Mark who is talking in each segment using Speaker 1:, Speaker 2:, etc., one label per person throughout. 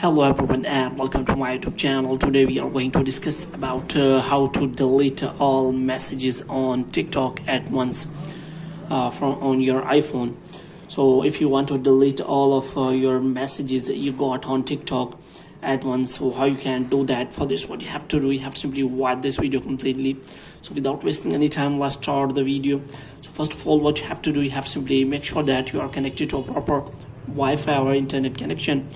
Speaker 1: Hello everyone and welcome to my YouTube channel. Today we are going to discuss about how to delete all messages on TikTok at once from on your iPhone. So if you want to delete all of your messages that you got on TikTok at once, so how you can do that? For this, what you have to do, you have to simply watch this video completely. So without wasting any time, let's start the video. So first of all, what you have to do, you have to simply make sure that you are connected to a proper Wi-Fi or internet connection.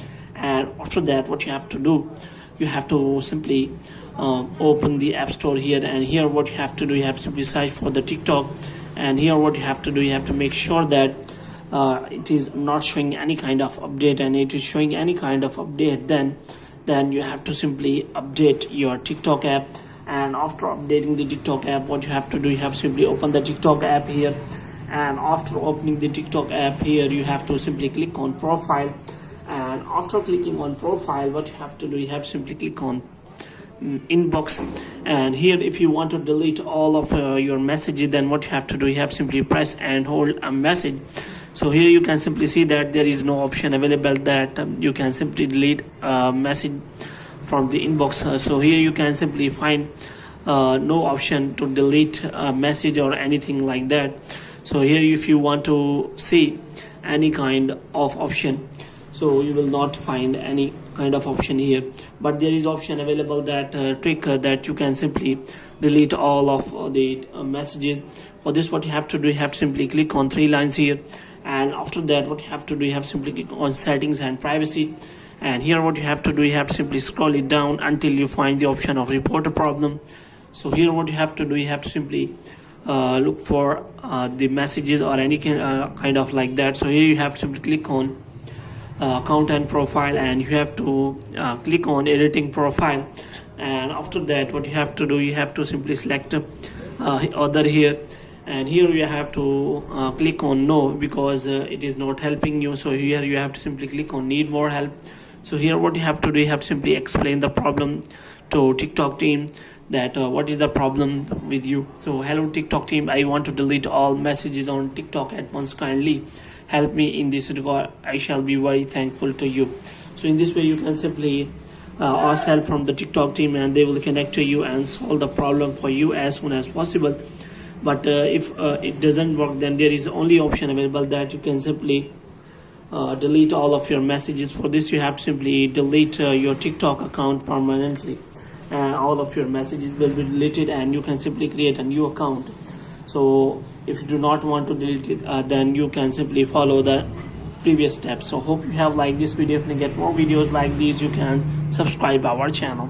Speaker 1: And after that, what you have to do, you have to simply open the App Store here, and here what you have to do, you have to simply search for the TikTok. And here what you have to do, you have to make sure that it is not showing any kind of update, and it is showing any kind of update, then you have to simply update your TikTok app. And after updating the TikTok app, what you have to do, you have to simply open the TikTok app here, and after opening the TikTok app here, you have to simply click on profile. And after clicking on profile, what you have to do, you have to simply click on inbox. And here if you want to delete all of your messages, then what you have to do, you have simply press and hold a message. So here you can simply see that there is no option available that you can simply delete a message from the inbox. So here you can simply find no option to delete a message or anything like that. So here if you want to see any kind of option, so you will not find any kind of option here, but there is option available that trick that you can simply delete all of the messages. For this, what you have to do, you have to simply click on three lines here, and after that what you have to do, you have to simply click on settings and privacy. And here what you have to do, you have to simply scroll it down until you find the option of report a problem. So here what you have to do, you have to simply look for the messages or any kind of like that. So here you have to simply click on account and profile, and you have to click on editing profile. And after that, what you have to do, you have to simply select other here, and here you have to click on no, because it is not helping you. So here you have to simply click on need more help. So here what you have to do, you have to simply explain the problem to TikTok team, that what is the problem with you. So hello TikTok team, I want to delete all messages on TikTok at once, kindly help me in this regard, I shall be very thankful to you. So in this way you can simply ask help from the TikTok team, and they will connect to you and solve the problem for you as soon as possible. But if it doesn't work, then there is only option available that you can simply delete all of your messages. For this, you have to simply delete your TikTok account permanently, and all of your messages will be deleted, and you can simply create a new account. So if you do not want to delete it, then you can simply follow the previous steps. So hope you have liked this video. If you get more videos like these, you can subscribe our channel.